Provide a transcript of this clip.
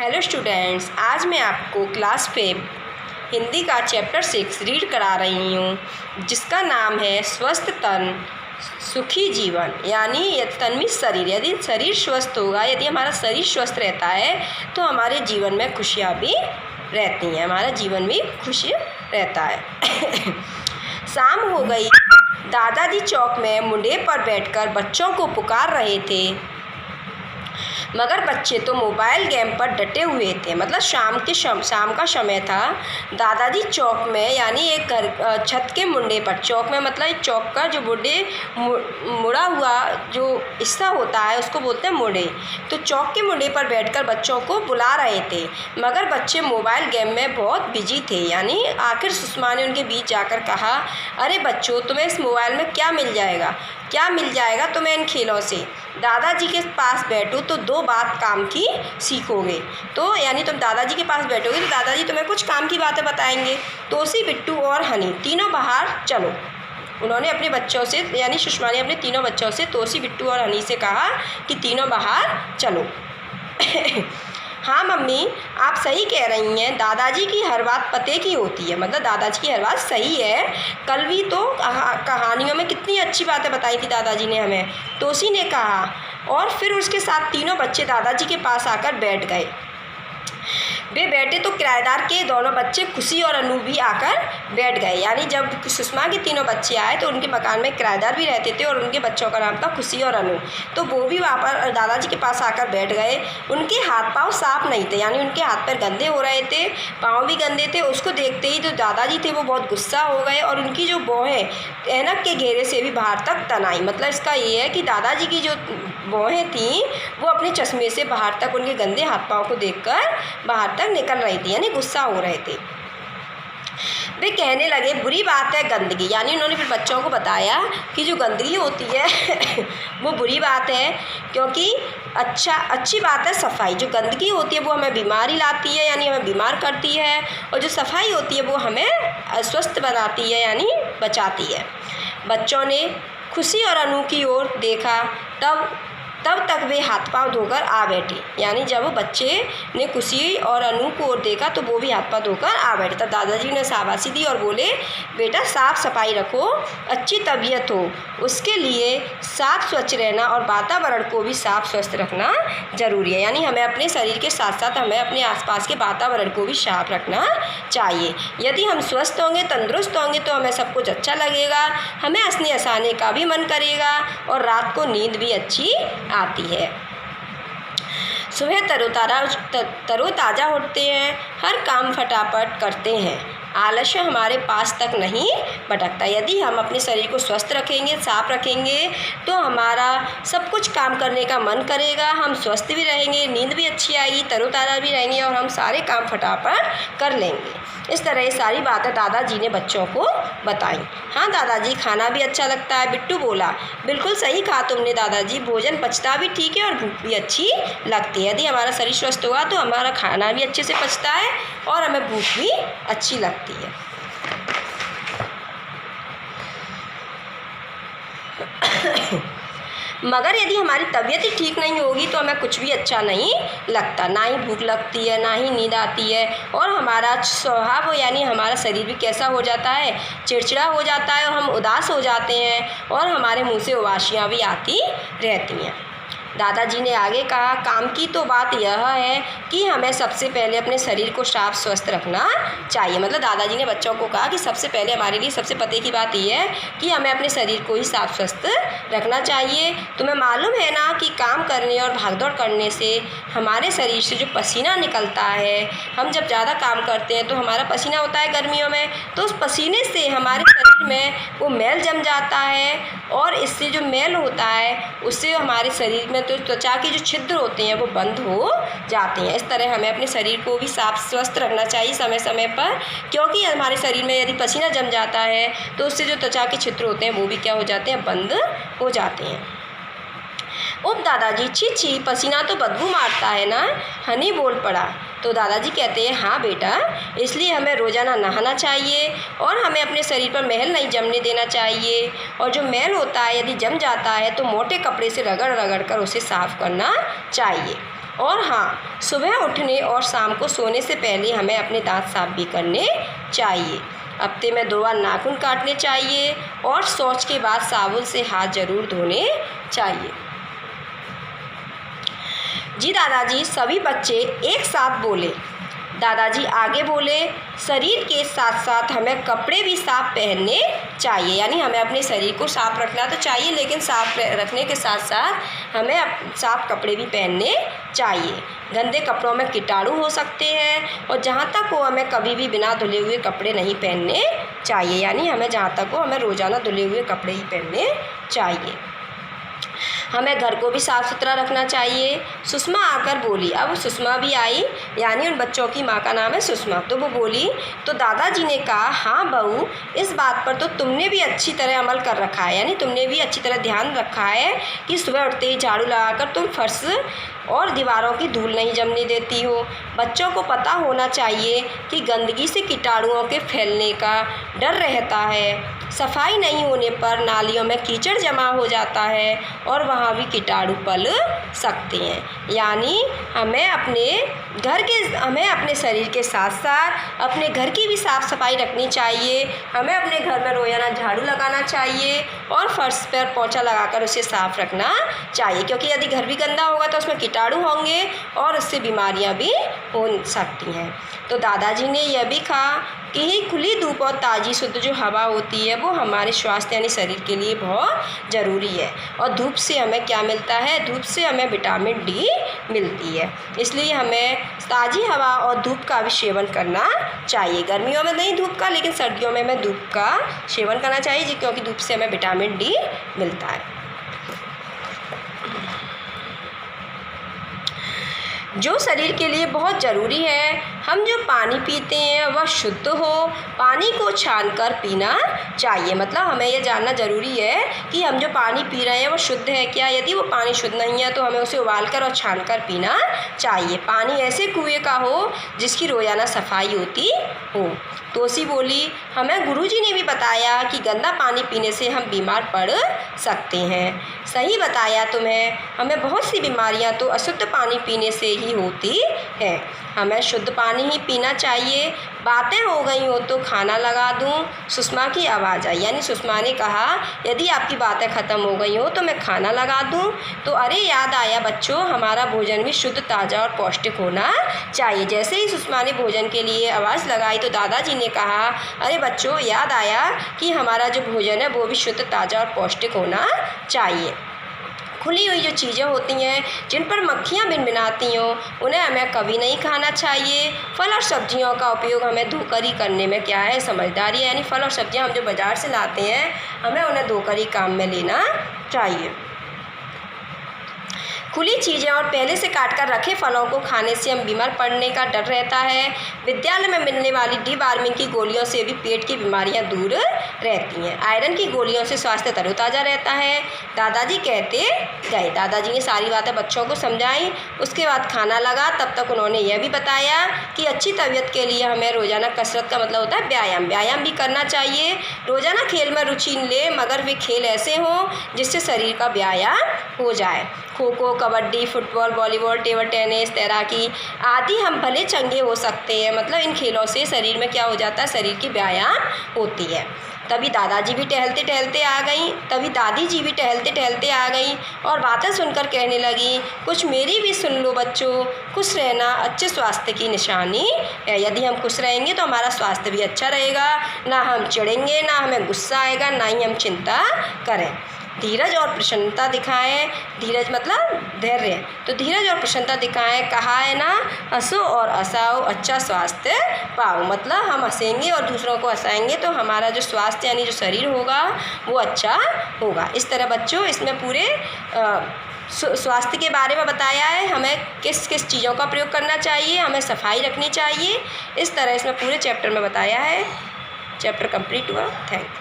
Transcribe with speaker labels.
Speaker 1: Hello students, आज मैं आपको क्लास 5 हिंदी का चैप्टर 6 रीड करा रही हूँ, जिसका नाम है स्वस्थ तन सुखी जीवन। यानी तन्वी शरीर, यदि शरीर स्वस्थ होगा, यदि हमारा शरीर स्वस्थ रहता है तो हमारे जीवन में खुशियाँ भी रहती हैं, हमारा जीवन भी खुशी रहता है। शाम हो गई। दादाजी चौक में मुंडे पर बैठकर बच्चों को पुकार रहे थे, मगर बच्चे तो मोबाइल गेम पर डटे हुए थे। मतलब शाम का समय था। दादाजी चौक में, यानी एक घर छत के मुंडे पर, चौक में मतलब एक चौक का जो मुड़ा हुआ जो हिस्सा होता है उसको बोलते हैं मुंडे। तो चौक के मुंडे पर बैठकर बच्चों को बुला रहे थे, मगर बच्चे मोबाइल गेम में बहुत बिजी थे। यानी आखिर सुषमा ने उनके बीच जाकर कहा, अरे बच्चों, तुम्हें इस मोबाइल में क्या मिल जाएगा तुम्हें इन खेलों से। दादाजी के पास बैठो तो 2 बात काम की सीखोगे। तो यानी तुम दादाजी के पास बैठोगे तो दादाजी तुम्हें कुछ काम की बातें बताएंगे। तोसी, बिट्टू और हनी तीनों बाहर चलो। उन्होंने अपने बच्चों से, यानी सुषमा ने अपने तीनों बच्चों से, तोसी, बिट्टू और हनी से कहा कि तीनों बाहर चलो। हाँ मम्मी, आप सही कह रही हैं, दादाजी की हर बात पते की होती है। मतलब दादाजी की हर बात सही है। कल भी तो कहानियों में कितनी अच्छी बातें बताई थी दादाजी ने हमें, तोसी ने कहा। और फिर उसके साथ तीनों बच्चे दादाजी के पास आकर बैठ गए। वे बैठे तो किराएदार के दोनों बच्चे खुशी और अनु भी आकर बैठ गए। यानी जब सुषमा के तीनों बच्चे आए तो उनके मकान में किराएदार भी रहते थे और उनके बच्चों का नाम था खुशी और अनु। तो वो भी वहाँ पर दादाजी के पास आकर बैठ गए। उनके हाथ पाँव साफ नहीं थे, यानी उनके हाथ पैर गंदे हो रहे थे, पाँव भी गंदे थे। उसको देखते ही जो दादाजी थे वो बहुत गुस्सा हो गए और उनकी जो भौहें ऐनक के घेरे से भी बाहर तक तनाई। मतलब इसका ये है कि दादाजी की जो भौहें थीं वो अपने चश्मे से बाहर तक उनके गंदे हाथ पाँव को देखकर बाहर तक निकल रही थी, यानी गुस्सा हो रहे थे। वे कहने लगे, बुरी बात है गंदगी। यानी उन्होंने फिर बच्चों को बताया कि जो गंदगी होती है वो बुरी बात है, क्योंकि अच्छी बात है सफाई। जो गंदगी होती है वो हमें बीमारी लाती है, यानी हमें बीमार करती है, और जो सफाई होती है वो हमें स्वस्थ बनाती है, यानी बचाती है। बच्चों ने खुशी और अनु की ओर देखा, तब तक वे हाथ पांव धोकर आ बैठे। यानी जब बच्चे ने खुशी और अनु को ओर देखा तो वो भी हाथ पांव धोकर आ बैठे। तब दादाजी ने शाबाशी दी और बोले, बेटा साफ़ सफाई रखो, अच्छी तबीयत हो, उसके लिए साफ स्वच्छ रहना और वातावरण को भी साफ स्वस्थ रखना ज़रूरी है। यानी हमें अपने शरीर के साथ साथ हमें अपने आसपास के वातावरण को भी साफ रखना चाहिए। यदि हम स्वस्थ होंगे, तंदुरुस्त होंगे तो हमें सब कुछ अच्छा लगेगा, हमें हंसने हंसाने का भी मन करेगा और रात को नींद भी अच्छी आती है। सुबह तरोताज़ा उठते हैं, हर काम फटाफट करते हैं, आलस्य हमारे पास तक नहीं भटकता। यदि हम अपने शरीर को स्वस्थ रखेंगे, साफ रखेंगे, तो हमारा सब कुछ काम करने का मन करेगा, हम स्वस्थ भी रहेंगे, नींद भी अच्छी आएगी, तरोताज़ा भी रहेंगे और हम सारे काम फटाफट कर लेंगे। इस तरह ये सारी बातें दादाजी ने बच्चों को बताई। हाँ दादाजी, खाना भी अच्छा लगता है। बिट्टू बोला, बिल्कुल सही कहा तुमने दादाजी, भोजन पचता भी ठीक है और भूख भी अच्छी लगती है। यदि हमारा शरीर स्वस्थ होगा तो हमारा खाना भी अच्छे से पचता है और हमें भूख भी अच्छी लगती है। मगर यदि हमारी तबीयत ही ठीक नहीं होगी तो हमें कुछ भी अच्छा नहीं लगता, ना ही भूख लगती है, ना ही नींद आती है, और हमारा स्वभाव यानी हमारा शरीर भी कैसा हो जाता है, चिड़चिड़ा हो जाता है और हम उदास हो जाते हैं और हमारे मुंह से उबासियाँ भी आती रहती हैं। दादाजी ने आगे कहा, काम की तो बात यह है कि हमें सबसे पहले अपने शरीर को साफ स्वस्थ रखना चाहिए। मतलब दादाजी ने बच्चों को कहा कि सबसे पहले हमारे लिए सबसे पते की बात यह है कि हमें अपने शरीर को ही साफ स्वस्थ रखना चाहिए। तुम्हें मालूम है ना कि काम करने और भागदौड़ करने से हमारे शरीर से जो पसीना निकलता है, हम जब ज़्यादा काम करते हैं तो हमारा पसीना होता है गर्मियों में, तो उस पसीने से हमारे शरीर में वो मैल जम जाता है और इससे जो मैल होता है उससे हमारे शरीर में तो त्वचा के जो छिद्र होते हैं वो बंद हो जाते हैं। इस तरह हमें अपने शरीर को भी साफ स्वस्थ रखना चाहिए समय समय पर, क्योंकि हमारे शरीर में यदि पसीना जम जाता है तो उससे जो त्वचा के छिद्र होते हैं वो भी क्या हो जाते हैं, बंद हो जाते हैं। उप दादाजी, छी पसीना तो बदबू मारता है ना, हनी बोल पड़ा। तो दादाजी कहते हैं, हाँ बेटा, इसलिए हमें रोज़ाना नहाना चाहिए और हमें अपने शरीर पर मैल नहीं जमने देना चाहिए, और जो मैल होता है यदि जम जाता है तो मोटे कपड़े से रगड़ कर उसे साफ़ करना चाहिए। और हाँ, सुबह उठने और शाम को सोने से पहले हमें अपने दांत साफ भी करने चाहिए। हफ्ते में 2 बार नाखून काटने चाहिए और शौच के बाद साबुन से हाथ ज़रूर धोने चाहिए। जी दादाजी, सभी बच्चे एक साथ बोले। दादाजी आगे बोले, शरीर के साथ साथ हमें कपड़े भी साफ पहनने चाहिए। यानी हमें अपने शरीर को साफ रखना तो चाहिए, लेकिन साफ रखने के साथ साथ हमें साफ कपड़े भी पहनने चाहिए। गंदे कपड़ों में कीटाणु हो सकते हैं और जहाँ तक हो हमें कभी भी बिना धुले हुए कपड़े नहीं पहनने चाहिए। यानी हमें जहाँ तक हो हमें रोज़ाना धुले हुए कपड़े ही पहनने चाहिए। हमें घर को भी साफ़ सुथरा रखना चाहिए। सुषमा आकर बोली। अब सुषमा भी आई, यानी उन बच्चों की माँ का नाम है सुषमा। तो वो बोली तो दादाजी ने कहा, हाँ बहू, इस बात पर तो तुमने भी अच्छी तरह अमल कर रखा है। यानी तुमने भी अच्छी तरह ध्यान रखा है कि सुबह उठते ही झाड़ू लगाकर तुम फर्श और दीवारों की धूल नहीं जमने देती हो। बच्चों को पता होना चाहिए कि गंदगी से कीटाणुओं के फैलने का डर रहता है। सफाई नहीं होने पर नालियों में कीचड़ जमा हो जाता है और वहाँ भी कीटाणु पल सकते हैं। यानी हमें अपने शरीर के साथ साथ अपने घर की भी साफ़ सफाई रखनी चाहिए। हमें अपने घर में रोज़ाना झाड़ू लगाना चाहिए और फर्श पर पोंछा लगाकर उसे साफ़ रखना चाहिए, क्योंकि यदि घर भी गंदा होगा तो उसमें कीटाणु होंगे और उससे बीमारियां भी हो सकती हैं। तो दादाजी ने यह भी कहा कि खुली धूप और ताज़ी शुद्ध जो हवा होती है वो हमारे स्वास्थ्य यानी शरीर के लिए बहुत ज़रूरी है। और धूप से हमें क्या मिलता है? धूप से हमें विटामिन डी मिलती है। इसलिए हमें ताज़ी हवा और धूप का भी सेवन करना चाहिए। गर्मियों में नहीं धूप का, लेकिन सर्दियों में हमें धूप का सेवन करना चाहिए, क्योंकि धूप से हमें विटामिन डी मिलता है। जो शरीर के लिए बहुत ज़रूरी है, हम जो पानी पीते हैं वह शुद्ध हो। पानी को छानकर पीना चाहिए। मतलब हमें यह जानना ज़रूरी है कि हम जो पानी पी रहे हैं वो शुद्ध है क्या। यदि वो पानी शुद्ध नहीं है तो हमें उसे उबालकर और छानकर पीना चाहिए। पानी ऐसे कुएं का हो जिसकी रोज़ाना सफाई होती हो। तोसी बोली, हमें गुरुजी ने भी बताया कि गंदा पानी पीने से हम बीमार पड़ सकते हैं। सही बताया तुम्हें, हमें बहुत सी बीमारियां तो अशुद्ध पानी पीने से ही होती हैं। हमें शुद्ध पानी ही पीना चाहिए। बातें हो गई हो तो खाना लगा दूं। सुषमा की आवाज़ आई, यानी सुषमा ने कहा यदि आपकी बातें ख़त्म हो गई हो तो मैं खाना लगा दूं। तो अरे याद आया बच्चों, हमारा भोजन भी शुद्ध, ताज़ा और पौष्टिक होना चाहिए। जैसे ही सुषमा ने भोजन के लिए आवाज़ लगाई तो दादाजी ने कहा, अरे बच्चों, याद आया कि हमारा जो भोजन है वो भी शुद्ध, ताज़ा और पौष्टिक होना चाहिए। खुली हुई जो चीज़ें होती हैं जिन पर मक्खियाँ भिनभिनाती हों उन्हें हमें कभी नहीं खाना चाहिए। फल और सब्जियों का उपयोग हमें धोकर ही करने में क्या है? समझदारी है। यानी फल और सब्जियाँ हम जो बाज़ार से लाते हैं हमें उन्हें धोकर ही काम में लेना चाहिए। खुली चीज़ें और पहले से काट कर रखे फलों को खाने से हम बीमार पड़ने का डर रहता है। विद्यालय में मिलने वाली डिवार्मिंग की गोलियों से भी पेट की बीमारियां दूर रहती हैं। आयरन की गोलियों से स्वास्थ्य तरोताज़ा रहता है। दादाजी कहते गए। दादाजी ने सारी बातें बच्चों को समझाई। उसके बाद खाना लगा। तब तक उन्होंने यह भी बताया कि अच्छी तबीयत के लिए हमें रोज़ाना कसरत का मतलब होता है व्यायाम भी करना चाहिए। रोज़ाना खेल में रुचि ले, मगर वे खेल ऐसे हों जिससे शरीर का व्यायाम हो जाए। Kho kho, kabaddi, football, volleyball, table tennis, तैराकी आदि हम भले चंगे हो सकते हैं। मतलब इन खेलों से शरीर में क्या हो जाता है? शरीर की व्यायाम होती है। तभी दादाजी भी टहलते टहलते आ गई। तभी दादी जी भी टहलते टहलते आ गई और बातें सुनकर कहने लगी, कुछ मेरी भी सुन लो बच्चों। खुश रहना अच्छे स्वास्थ्य की निशानी है। यदि हम खुश रहेंगे तो हमारा स्वास्थ्य भी अच्छा रहेगा। ना हम चिढ़ेंगे, ना हमें गुस्सा आएगा, ना ही हम चिंता करें। धीरज और प्रसन्नता दिखाएं। धीरज मतलब धैर्य। तो धीरज और प्रसन्नता दिखाएं। कहा है ना, हंसो और हंसाओ, अच्छा स्वास्थ्य पाओ। मतलब हम हंसेंगे और दूसरों को हंसाएंगे तो हमारा जो स्वास्थ्य यानी जो शरीर होगा वो अच्छा होगा। इस तरह बच्चों इसमें पूरे स्वास्थ्य के बारे में बताया है। हमें किस किस चीज़ों का प्रयोग करना चाहिए, हमें सफाई रखनी चाहिए। इस तरह इसमें पूरे चैप्टर में बताया है। चैप्टर कंप्लीट हुआ। Thank you.